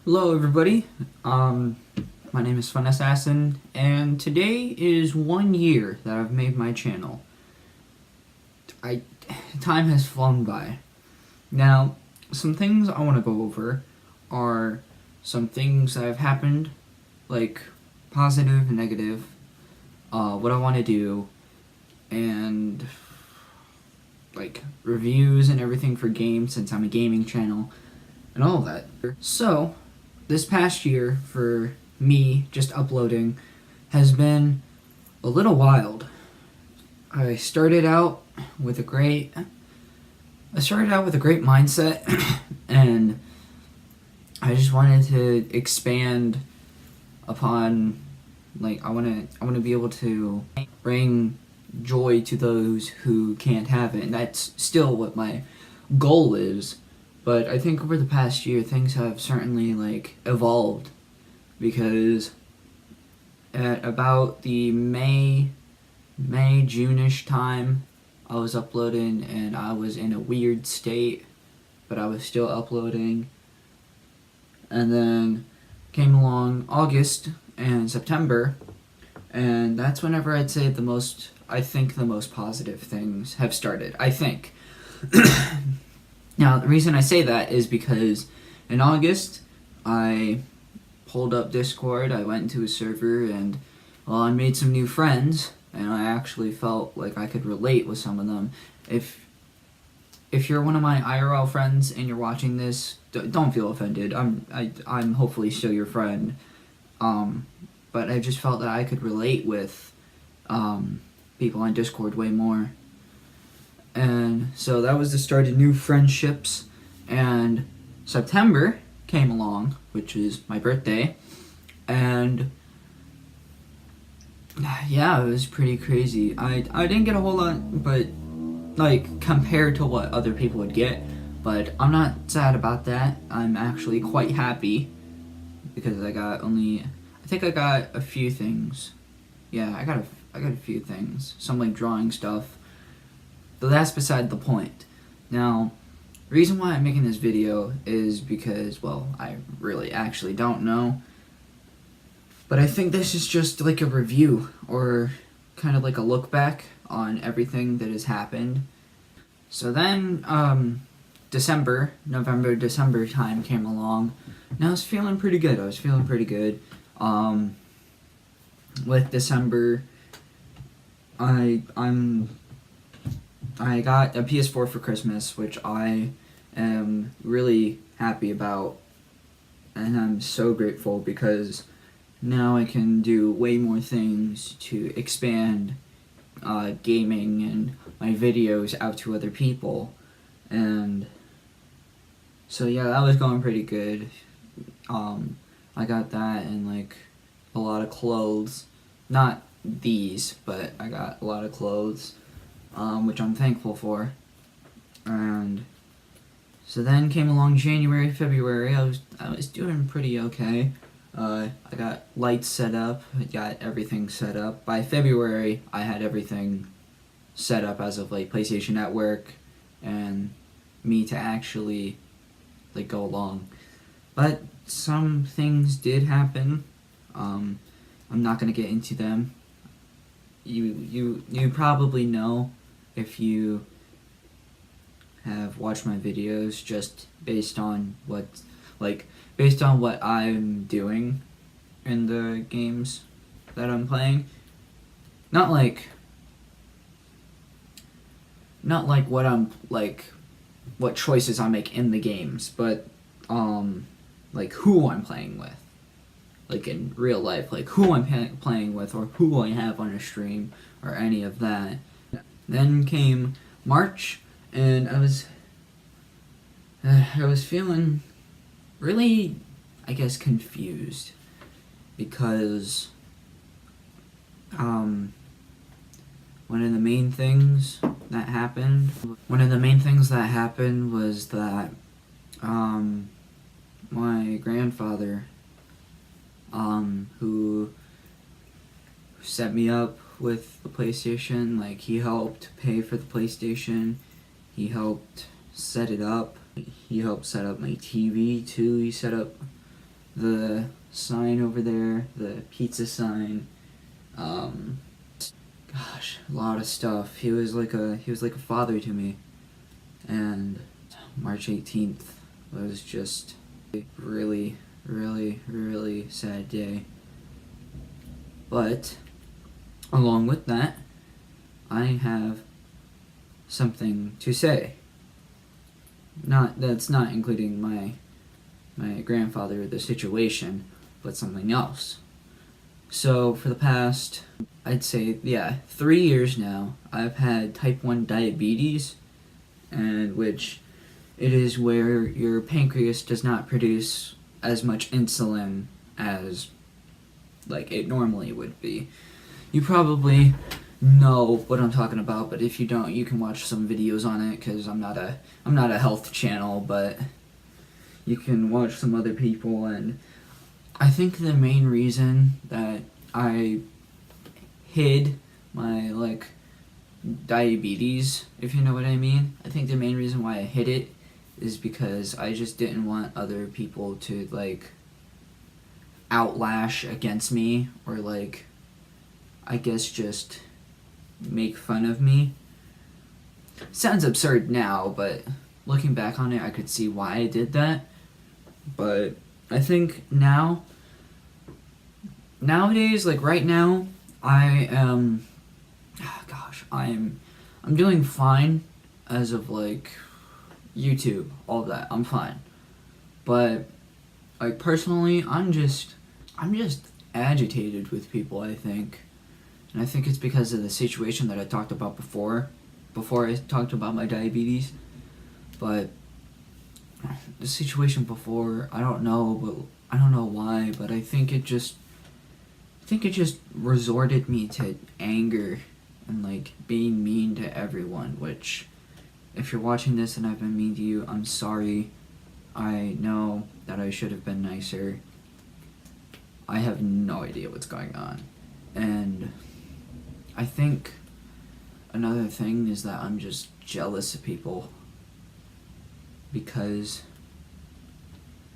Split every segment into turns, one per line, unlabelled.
Hello everybody, my name is Fun Assassin, and today is 1 year that I've made my channel. Time has flown by. Now, some things I want to go over are some things that have happened, like positive and negative, what I want to do, and like reviews and everything for games since I'm a gaming channel, and all of that. So, this past year for me just uploading has been a little wild. I started out with a great mindset and I just wanted to expand upon, like, I want to be able to bring joy to those who can't have it, and that's still what my goal is. But I think over the past year, things have certainly, evolved, because at about the June-ish time, I was uploading, and I was in a weird state, but I was still uploading. And then came along August and September, and that's whenever I'd say the most positive things have started, I think. Now, the reason I say that is because in August, I pulled up Discord, I went into a server, and, well, I made some new friends, and I actually felt like I could relate with some of them. If you're one of my IRL friends and you're watching this, don't feel offended. I'm hopefully still your friend. But I just felt that I could relate with people on Discord way more. And so that was the start of new friendships, and September came along, which is my birthday, and yeah, it was pretty crazy. I didn't get a whole lot, but compared to what other people would get, but I'm not sad about that. I'm actually quite happy because I got a few things. Yeah, I got a few things, some drawing stuff. But that's beside the point. Now, the reason why I'm making this video is because, well, I really actually don't know. But I think this is just like a review, or kind of like a look back on everything that has happened. So then, November, December time came along, and I was feeling pretty good. With December, I got a PS4 for Christmas, which I am really happy about, and I'm so grateful because now I can do way more things to expand gaming and my videos out to other people. And so yeah, that was going pretty good. I got that and a lot of clothes, not these, but I got a lot of clothes, which I'm thankful for. And so then came along January, February. I was doing pretty okay. I got lights set up, I got everything set up. By February, I had everything set up as of PlayStation Network and me to actually go along. But some things did happen. I'm not gonna get into them. You probably know if you have watched my videos, just based on what I'm doing in the games that I'm playing. Not what choices I make in the games, but who I'm playing with. In real life, who I'm playing with, or who I have on a stream, or any of that. Then came March, and I was feeling really, I guess, confused, because one of the main things that happened was that my grandfather, who set me up with the PlayStation, he helped pay for the PlayStation, he helped set it up, he helped set up my TV too, he set up the sign over there, the pizza sign, gosh, a lot of stuff. He was like a father to me. And March 18th was just a really, really, really sad day. But along with that, I have something to say. That's not including my grandfather or the situation, but something else. So for the past, I'd say, 3 years now, I've had type 1 diabetes, and which it is where your pancreas does not produce as much insulin as like it normally would be. You probably know what I'm talking about, but if you don't, you can watch some videos on it, because I'm not a health channel, but you can watch some other people. And I think the main reason that I hid my diabetes, if you know what I mean, I think the main reason why I hid it is because I just didn't want other people to outlash against me, or I guess just make fun of me. Sounds absurd now, but looking back on it, I could see why I did that. But I think nowadays, right now, I am, I'm doing fine as of YouTube, all of that. I'm fine. But personally, I'm just agitated with people, I think. And I think it's because of the situation that I talked about before I talked about my diabetes. But the situation before, I don't know why, but I think it just resorted me to anger and being mean to everyone, which, if you're watching this and I've been mean to you, I'm sorry. I know that I should have been nicer. I have no idea what's going on. And I think another thing is that I'm just jealous of people, because,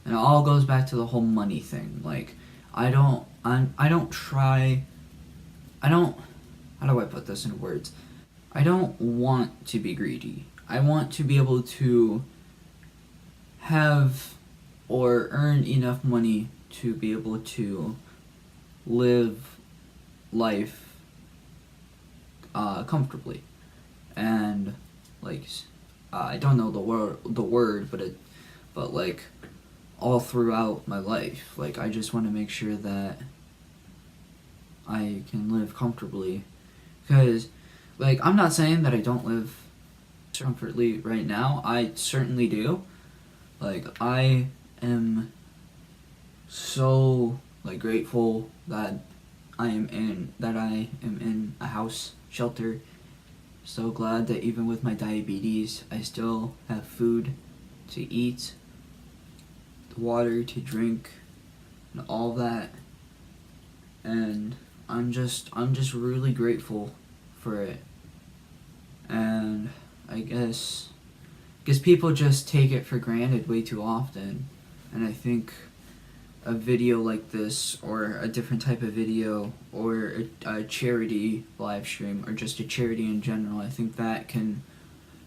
and it all goes back to the whole money thing. How do I put this in words? I don't want to be greedy. I want to be able to have or earn enough money to be able to live life comfortably. And I don't know the word, but all throughout my life, I just want to make sure that I can live comfortably. Because I'm not saying that I don't live comfortably right now. I certainly do. I am so grateful that I am in a house shelter. So glad that even with my diabetes, I still have food to eat, water to drink, and all that. And I'm just really grateful for it. And I guess people just take it for granted way too often. And I think a video like this, or a different type of video, or a charity live stream, or just a charity in general, I think that can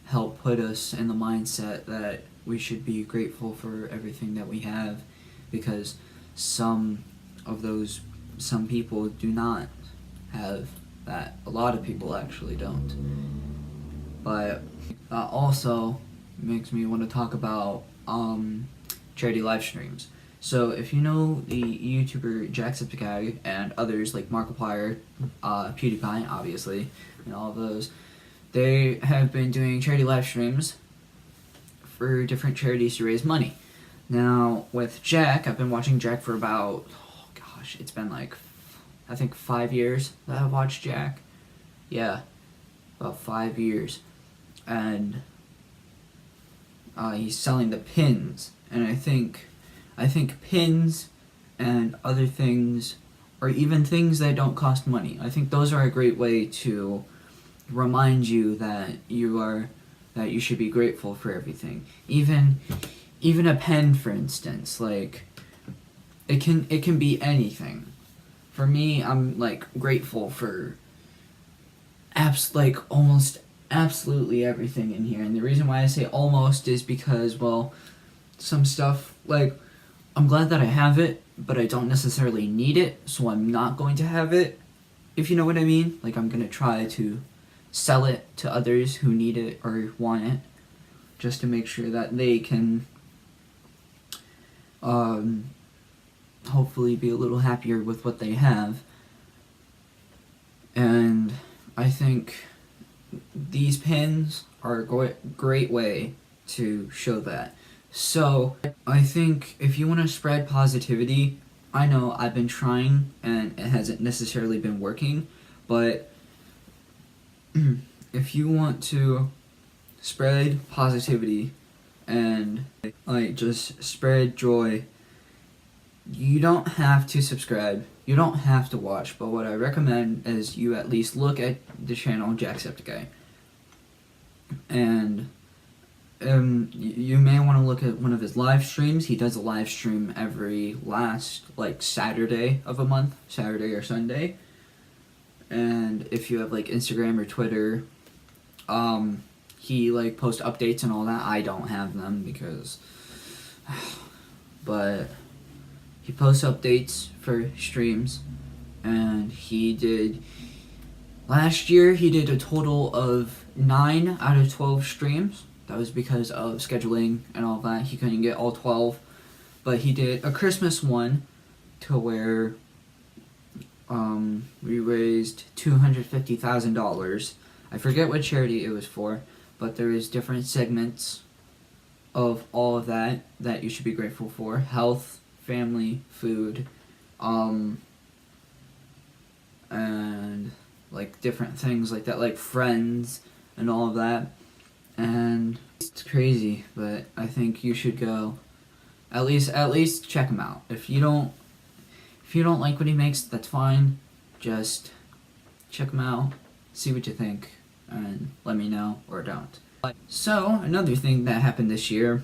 help put us in the mindset that we should be grateful for everything that we have, because some people do not have that. A lot of people actually don't. But also makes me want to talk about charity live streams. So if you know the YouTuber Jacksepticeye and others like Markiplier, PewDiePie, obviously, and all of those, they have been doing charity live streams for different charities to raise money. Now, with Jack, I've been watching Jack for about, it's been I think 5 years that I've watched Jack. Yeah, about 5 years. And he's selling the pins, and I think pins and other things, or even things that don't cost money, I think those are a great way to remind you that you should be grateful for everything. Even a pen, for instance. it can be anything. For me, I'm like grateful for almost absolutely everything in here. And the reason why I say almost is because, well, some stuff, like, I'm glad that I have it, but I don't necessarily need it, so I'm not going to have it, if you know what I mean. Like, I'm going to try to sell it to others who need it or want it, just to make sure that they can hopefully be a little happier with what they have. And I think these pins are a great way to show that. So I think if you want to spread positivity, I know I've been trying and it hasn't necessarily been working, but if you want to spread positivity and like just spread joy, you don't have to subscribe, you don't have to watch, but what I recommend is you at least look at the channel Jacksepticeye. And you may want to look at one of his live streams. He does a live stream every last Saturday of a month, Saturday or Sunday. And if you have like Instagram or Twitter, he like posts updates and all that. I don't have them because but he posts updates for streams, and last year he did a total of 9 out of 12 streams. That was because of scheduling and all that. He couldn't get all 12, but he did a Christmas one to where we raised $250,000. I forget what charity it was for, but there is different segments of all of that you should be grateful for: health, family, food, and like different things like that, like friends and all of that. And it's crazy, but I think you should go at least check him out. If you don't like what he makes, that's fine. Just check him out, see what you think, and let me know or don't. So another thing that happened this year,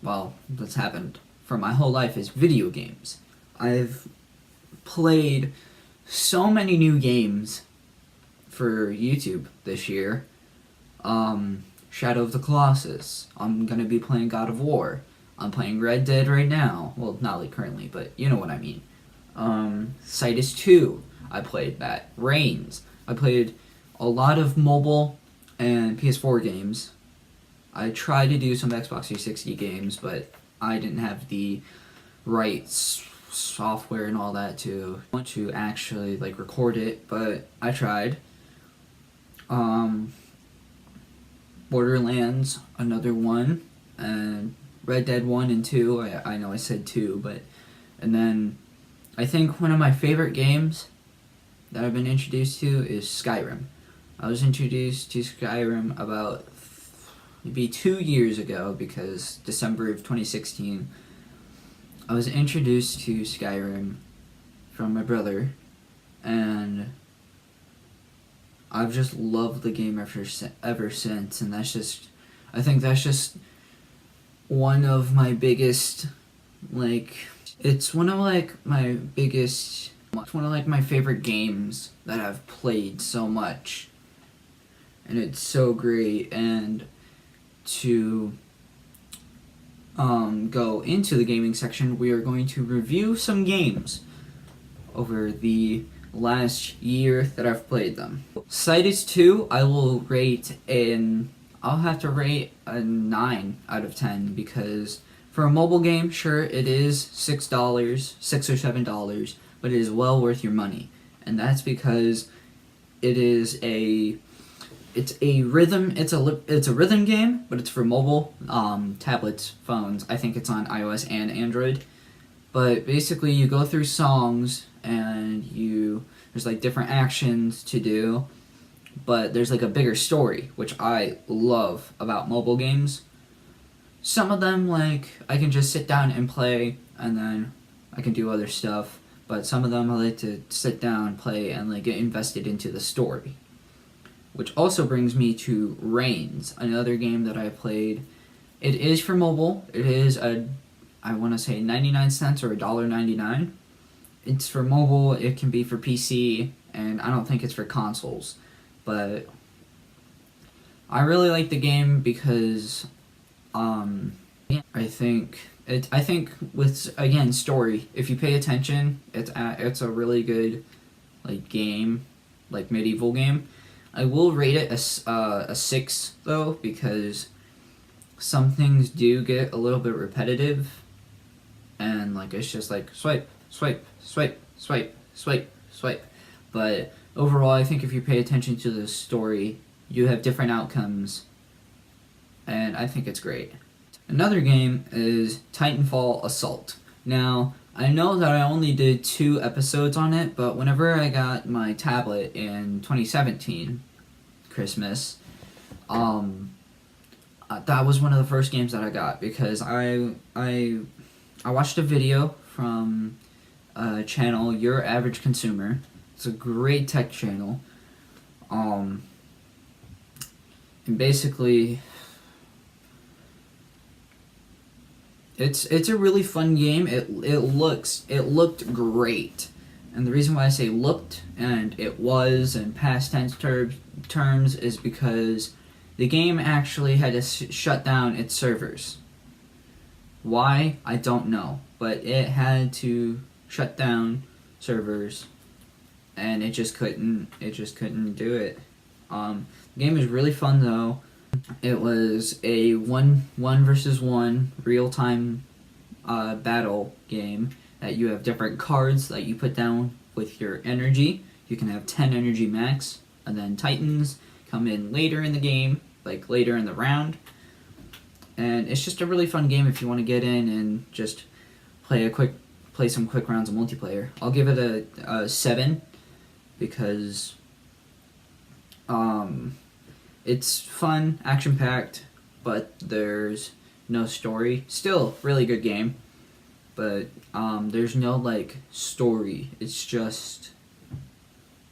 well, that's happened for my whole life, is video games. I've played so many new games for YouTube this year. Shadow of the Colossus. I'm gonna be playing God of War. I'm playing Red Dead right now. Well, not like currently, but you know what I mean. Cytus 2. I played that. Reigns. I played a lot of mobile and PS4 games. I tried to do some Xbox 360 games, but I didn't have the right software and all that to want to actually like record it, but I tried. Borderlands, another one, and Red Dead 1 and 2, I know I said 2, but, and then I think one of my favorite games that I've been introduced to is Skyrim. I was introduced to Skyrim about maybe 2 years ago, because December of 2016, I was introduced to Skyrim from my brother, and I've just loved the game ever since, and I think that's just one of my biggest, it's one of my favorite games that I've played so much, and it's so great. And to go into the gaming section, we are going to review some games over the last year that I've played them. Cytus 2, I'll have to rate a 9 out of 10, because for a mobile game, sure, it is $6 or $7, but it is well worth your money. And that's because it's a rhythm game, but it's for mobile, tablets, phones. I think it's on iOS and Android. But basically you go through songs, and there's like different actions to do, but there's like a bigger story, which I love about mobile games. Some of them, like, I can just sit down and play, and then I can do other stuff, but some of them I like to sit down, play, and like get invested into the story. Which also brings me to Reigns, another game that I played. It is for mobile. It is a I want to say 99 cents or $1.99. It's for mobile, it can be for PC, and I don't think it's for consoles. But I really like the game because I think with, again, story, if you pay attention, it's a really good like game, like medieval game. I will rate it a 6 though, because some things do get a little bit repetitive, and like it's just like swipe, swipe, swipe, swipe, swipe, swipe. But overall, I think if you pay attention to the story, you have different outcomes, and I think it's great. Another game is Titanfall Assault. Now, I know that I only did 2 episodes on it, but whenever I got my tablet in 2017, Christmas, that was one of the first games that I got, because I watched a video from a channel, Your Average Consumer. It's a great tech channel. And basically, it's a really fun game. It looked great. And the reason why I say looked and it was in past tense terms is because the game actually had to shut down its servers. Why? I don't know. But it had to shut down servers, and it just couldn't do it. The game is really fun though. It was a one versus one real-time battle game that you have different cards that you put down with your energy. You can have 10 energy max, and then Titans come in later in the game, like later in the round. And it's just a really fun game if you want to get in and just play some quick rounds of multiplayer. I'll give it a 7 because it's fun, action-packed, but there's no story. Still, really good game, but there's no like story. It's just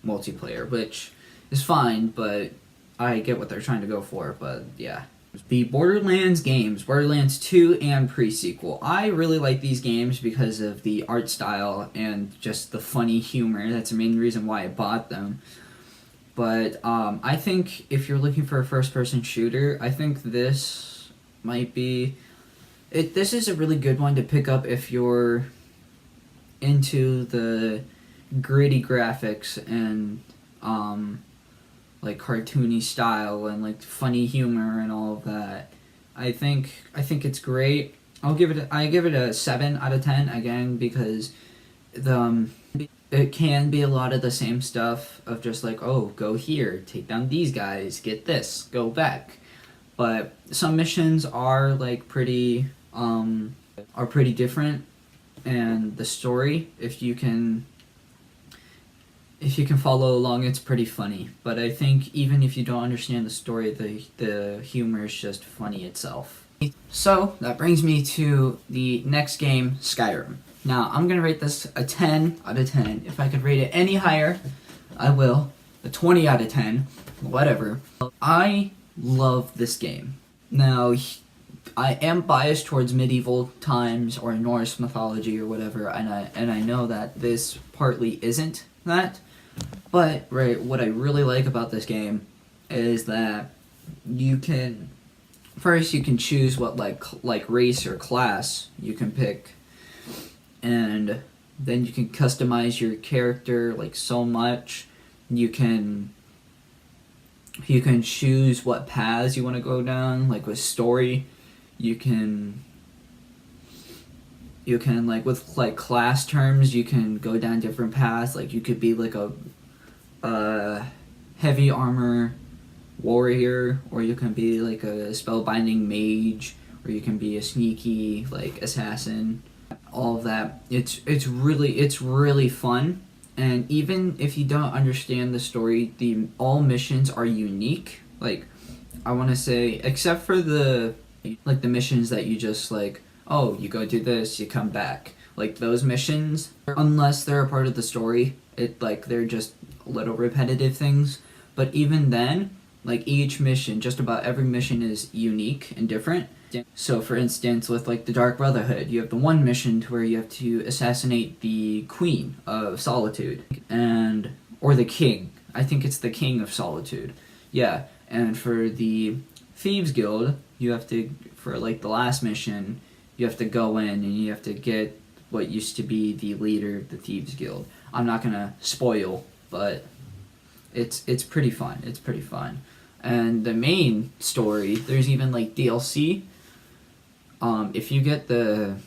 multiplayer, which is fine, but I get what they're trying to go for. But yeah. The Borderlands games, Borderlands 2 and Pre-Sequel. I really like these games because of the art style and just the funny humor. That's the main reason why I bought them. But I think if you're looking for a first-person shooter, I think this might be... This is a really good one to pick up if you're into the gritty graphics and like cartoony style and like funny humor and all of that. I think it's great. I give it a 7 out of 10 again, because it can be a lot of the same stuff of just like, oh, go here, take down these guys, get this, go back. But some missions are like pretty different, and the story, if you can follow along, it's pretty funny. But I think even if you don't understand the story, the humor is just funny itself. So that brings me to the next game, Skyrim. Now, I'm going to rate this a 10 out of 10. If I could rate it any higher, I will. A 20 out of 10. Whatever. I love this game. Now, I am biased towards medieval times or Norse mythology or whatever, and I know that this partly isn't that. But right, what I really like about this game is that you can choose what like race or class you can pick, and then you can customize your character like so much. You can choose what paths you want to go down, like with story. You can like with like class terms, you can go down different paths. Like you could be like a heavy armor warrior, or you can be like a spellbinding mage, or you can be a sneaky like assassin. All of that. It's really fun. And even if you don't understand the story, all missions are unique. Like, I want to say, except for the missions that you just like, oh, you go do this, you come back. Like those missions, unless they're a part of the story, they're just little repetitive things. But even then, like each mission, just about every mission is unique and different. So for instance, with like the Dark Brotherhood, you have the one mission to where you have to assassinate the Queen of Solitude, and or the King. I think it's the King of Solitude. Yeah, and for the Thieves Guild, you have to, for like the last mission, you have to go in and you have to get what used to be the leader of the Thieves Guild. I'm not gonna spoil, but it's pretty fun. It's pretty fun. And the main story, there's even like DLC. If you get the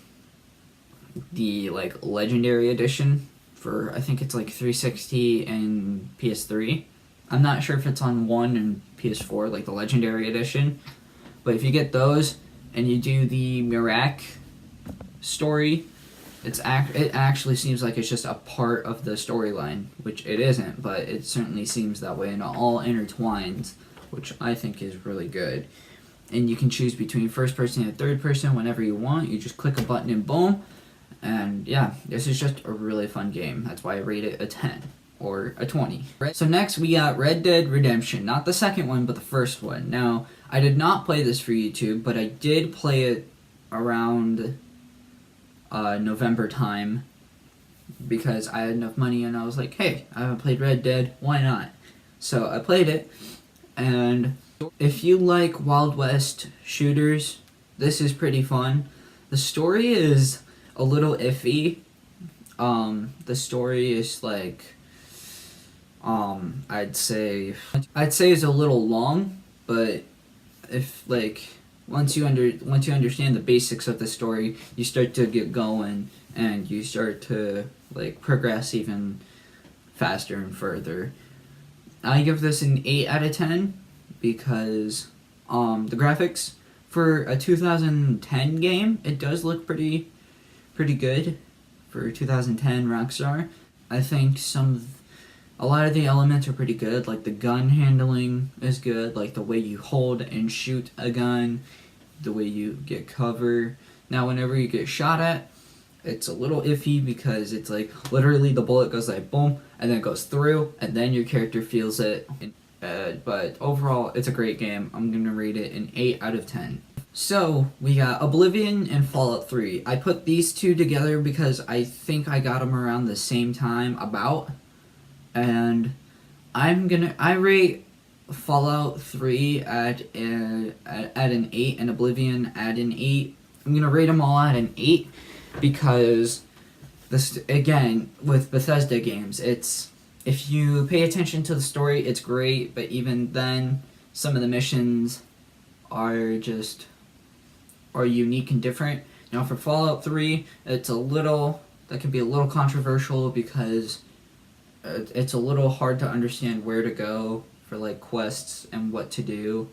like legendary edition for, I think it's like 360 and PS3. I'm not sure if it's on 1 and PS4, like the legendary edition. But if you get those and you do the Mirak story, it actually seems like it's just a part of the storyline, which it isn't, but it certainly seems that way, and it all intertwines, which I think is really good. And you can choose between first person and third person whenever you want. You just click a button and boom. And yeah, this is just a really fun game. That's why I rate it a 10 or a 20. So next we got Red Dead Redemption. Not the second one, but the first one. Now, I did not play this for YouTube, but I did play it around November time because I had enough money and I was like, hey, I haven't played Red Dead, why not? So I played it, and if you like Wild West shooters, this is pretty fun. The story is a little iffy. The story is like, I'd say it's a little long, but if like once you understand the basics of the story, you start to get going and you start to like progress even faster and further. I give this an 8 out of 10 because the graphics for a 2010 game, it does look pretty good for 2010 Rockstar. I think a lot of the elements are pretty good, like the gun handling is good, like the way you hold and shoot a gun, the way you get cover. Now whenever you get shot at, it's a little iffy because it's like literally the bullet goes like boom and then it goes through and then your character feels it. But overall, it's a great game. I'm gonna rate it an 8 out of 10. So we got Oblivion and Fallout 3. I put these two together because I think I got them around the same time about, and I rate Fallout 3 at an 8 and Oblivion at an 8. I'm gonna rate them all at an 8 because this, again, with Bethesda games, it's, if you pay attention to the story, it's great, but even then, some of the missions are unique and different. Now for Fallout 3, that can be a little controversial because it's a little hard to understand where to go for like quests and what to do.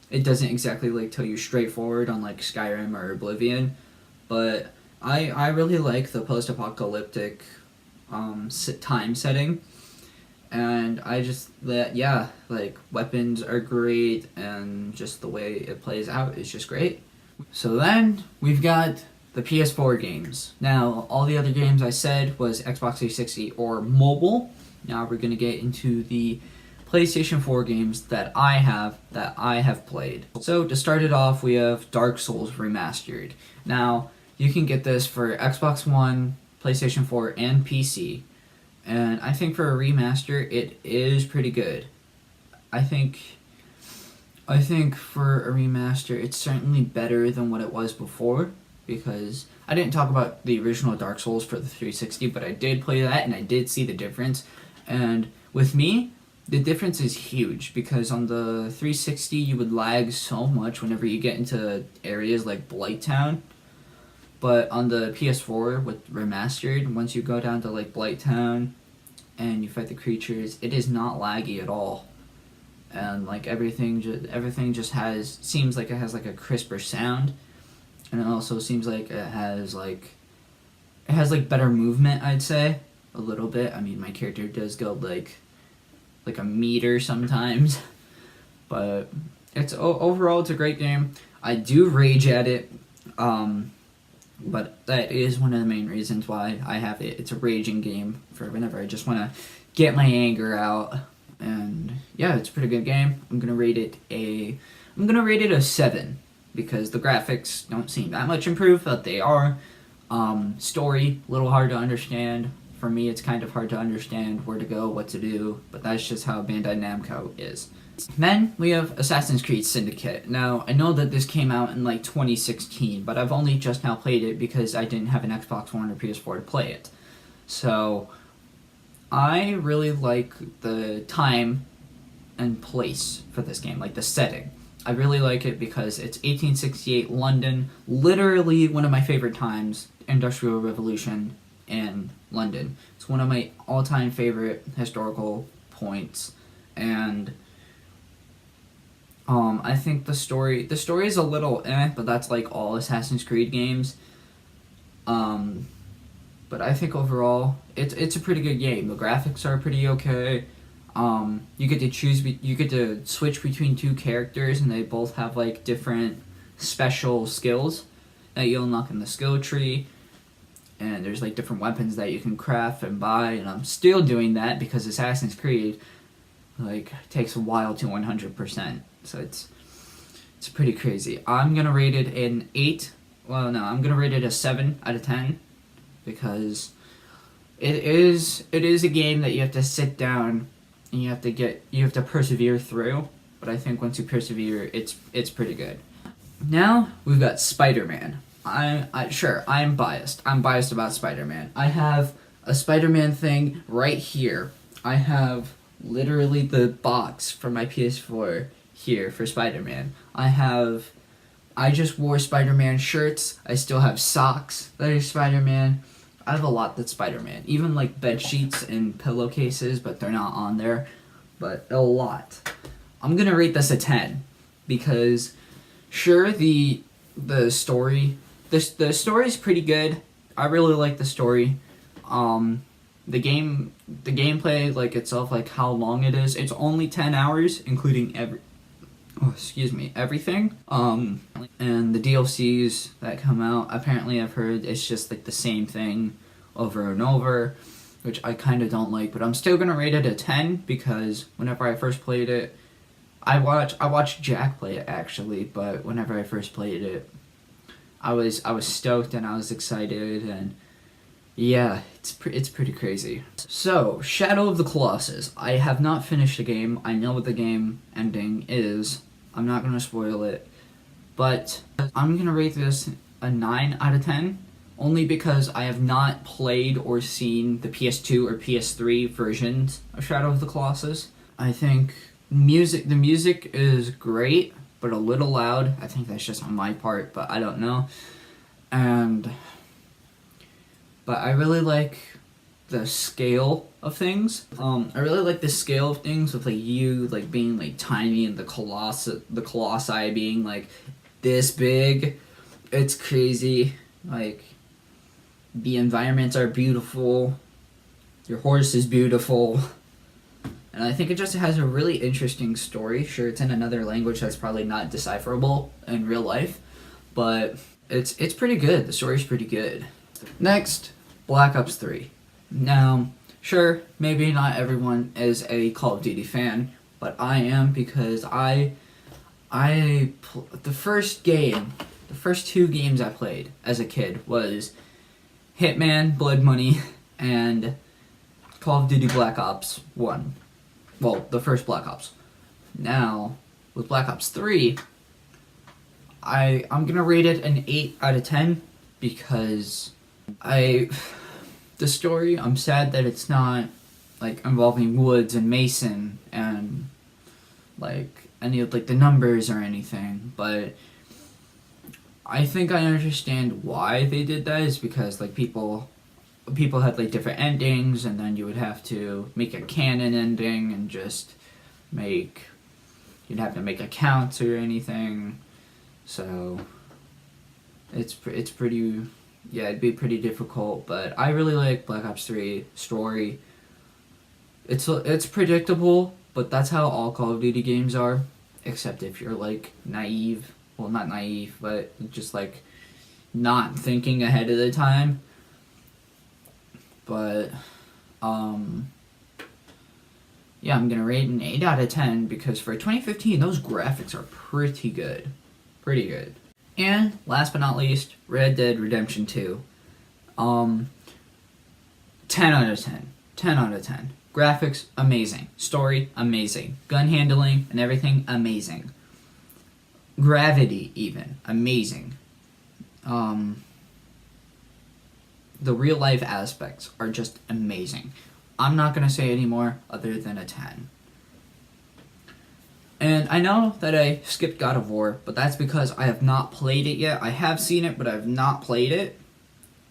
It doesn't exactly like tell you straightforward on like Skyrim or Oblivion, but I really like the post-apocalyptic time setting, and I just like weapons are great and just the way it plays out is just great. So then we've got the PS4 games. Now all the other games I said was Xbox 360 or mobile. Now we're gonna get into the PlayStation 4 games that I have played. So to start it off, we have Dark Souls Remastered. Now you can get this for Xbox One, PlayStation 4, and PC. And I think for a remaster, it is pretty good. I think for a remaster, it's certainly better than what it was before, because I didn't talk about the original Dark Souls for the 360, but I did play that and I did see the difference. And with me, the difference is huge, because on the 360 you would lag so much whenever you get into areas like Blighttown. But on the PS4 with Remastered, once you go down to like Blighttown and you fight the creatures, it is not laggy at all. And like everything just seems like it has like a crisper sound, and it also seems like it has like better movement, I'd say, a little bit. I mean, my character does go like a meter sometimes, but overall it's a great game. I do rage at it, but that is one of the main reasons why I have it. It's a raging game for whenever I just want to get my anger out. And yeah, it's a pretty good game. I'm gonna rate it a 7. because the graphics don't seem that much improved, but they are. Story, a little hard to understand. For me, it's kind of hard to understand where to go, what to do, but that's just how Bandai Namco is. Then we have Assassin's Creed Syndicate. Now, I know that this came out in like 2016, but I've only just now played it because I didn't have an Xbox One or PS4 to play it. So, I really like the time and place for this game, like the setting. I really like it because it's 1868 London, literally one of my favorite times, Industrial Revolution in London. It's one of my all-time favorite historical points, and I think the story is a little but that's like all Assassin's Creed games. But I think overall it's a pretty good game. The graphics are pretty okay. You get to switch between two characters, and they both have like different special skills that you unlock in the skill tree. And there's like different weapons that you can craft and buy, and I'm still doing that because Assassin's Creed like takes a while to 100%. So it's pretty crazy. I'm gonna rate it an 8. Well, no, I'm gonna rate it a 7 out of 10 because it is a game that you have to sit down and you have to persevere through. But I think once you persevere, it's pretty good. Now we've got Spider-Man. I'm biased. I'm biased about Spider-Man. I have a Spider-Man thing right here. I have literally the box from my PS4 here for Spider-Man. I just wore Spider-Man shirts. I still have socks that are Spider-Man. I have a lot that's Spider-Man. Even like bed sheets and pillowcases, but they're not on there. But a lot. I'm gonna rate this a 10 because sure the story the story's pretty good. I really like the story. The gameplay like itself, like how long it is. It's only 10 hours, including everything. And the DLCs that come out, apparently I've heard it's just like the same thing over and over, which I kind of don't like, but I'm still gonna rate it a 10 because whenever I first played it, I watched Jack play it actually, but whenever I first played it, I was stoked and I was excited, and yeah, it's pretty crazy. So, Shadow of the Colossus. I have not finished the game. I know what the game ending is. I'm not going to spoil it. But I'm going to rate this a 9 out of 10. Only because I have not played or seen the PS2 or PS3 versions of Shadow of the Colossus. I think the music is great, but a little loud. I think that's just on my part, but I don't know. But I really like the scale of things. I really like the scale of things with like you like being like tiny and the colossi being like this big. It's crazy. Like the environments are beautiful. Your horse is beautiful. And I think it just has a really interesting story. Sure, it's in another language that's probably not decipherable in real life, but it's pretty good. The story's pretty good. Next, Black Ops 3. Now, sure, maybe not everyone is a Call of Duty fan, but I am because the first two games I played as a kid was Hitman, Blood Money, and Call of Duty Black Ops 1. Well, the first Black Ops. Now, with Black Ops 3, I'm gonna rate it an 8 out of 10 because the story, I'm sad that it's not like involving Woods and Mason and like any of like the numbers or anything, but I think I understand why they did that is because like people had like different endings, and then you would have to make a canon ending and just you'd have to make accounts or anything. So it's pretty, yeah, it'd be pretty difficult, but I really like Black Ops 3 story. It's predictable, but that's how all Call of Duty games are, except if you're like naive. Well, not naive, but just like not thinking ahead of the time. But yeah, I'm gonna rate an 8 out of 10 because for 2015 those graphics are pretty good. And last but not least, Red Dead Redemption 2. 10 out of 10. 10 out of 10. Graphics, amazing. Story, amazing. Gun handling and everything, amazing. Gravity, even, amazing. The real life aspects are just amazing. I'm not going to say any more other than a 10. And I know that I skipped God of War, but that's because I have not played it yet. I have seen it, but I've not played it.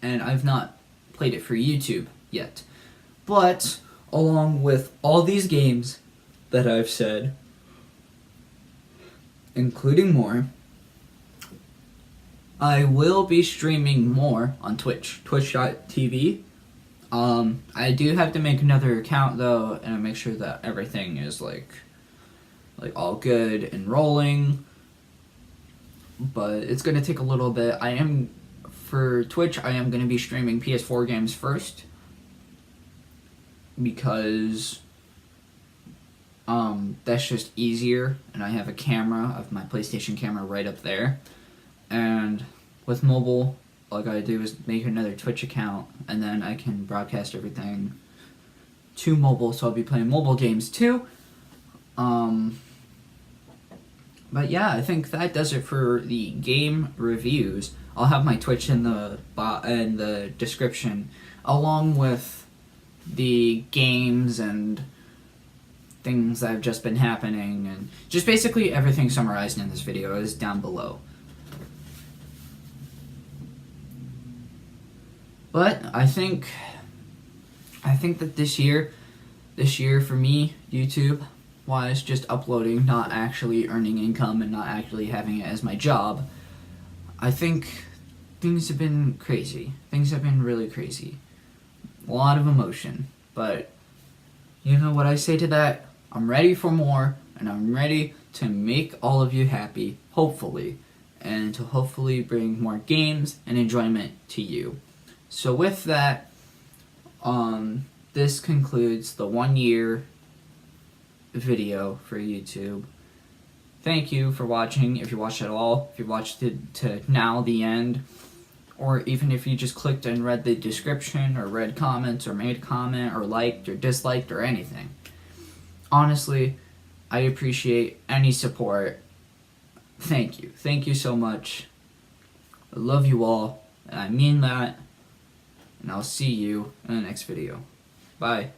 And I've not played it for YouTube yet. But, along with all these games that I've said, including more, I will be streaming more on Twitch, twitch.tv. I do have to make another account though, and make sure that everything is like all good and rolling. But it's gonna take a little bit. For Twitch, I am gonna be streaming PS4 games first, because that's just easier, and I have a camera of my PlayStation camera right up there. And with mobile, all I gotta do is make another Twitch account, and then I can broadcast everything to mobile, so I'll be playing mobile games too. But yeah, I think that does it for the game reviews. I'll have my Twitch in the description, along with the games and things that have just been happening, and just basically everything summarized in this video is down below. But I think that this year for me, YouTube wise, just uploading, not actually earning income and not actually having it as my job, I think things have been crazy. Things have been really crazy. A lot of emotion. But you know what I say to that? I'm ready for more, and I'm ready to make all of you happy, hopefully, and to hopefully bring more games and enjoyment to you. So with that, this concludes the 1 year video for YouTube. Thank you for watching, if you watched at all, if you watched it to now the end, or even if you just clicked and read the description, or read comments, or made a comment, or liked, or disliked, or anything. Honestly, I appreciate any support. Thank you. Thank you so much. I love you all, and I mean that. And I'll see you in the next video. Bye.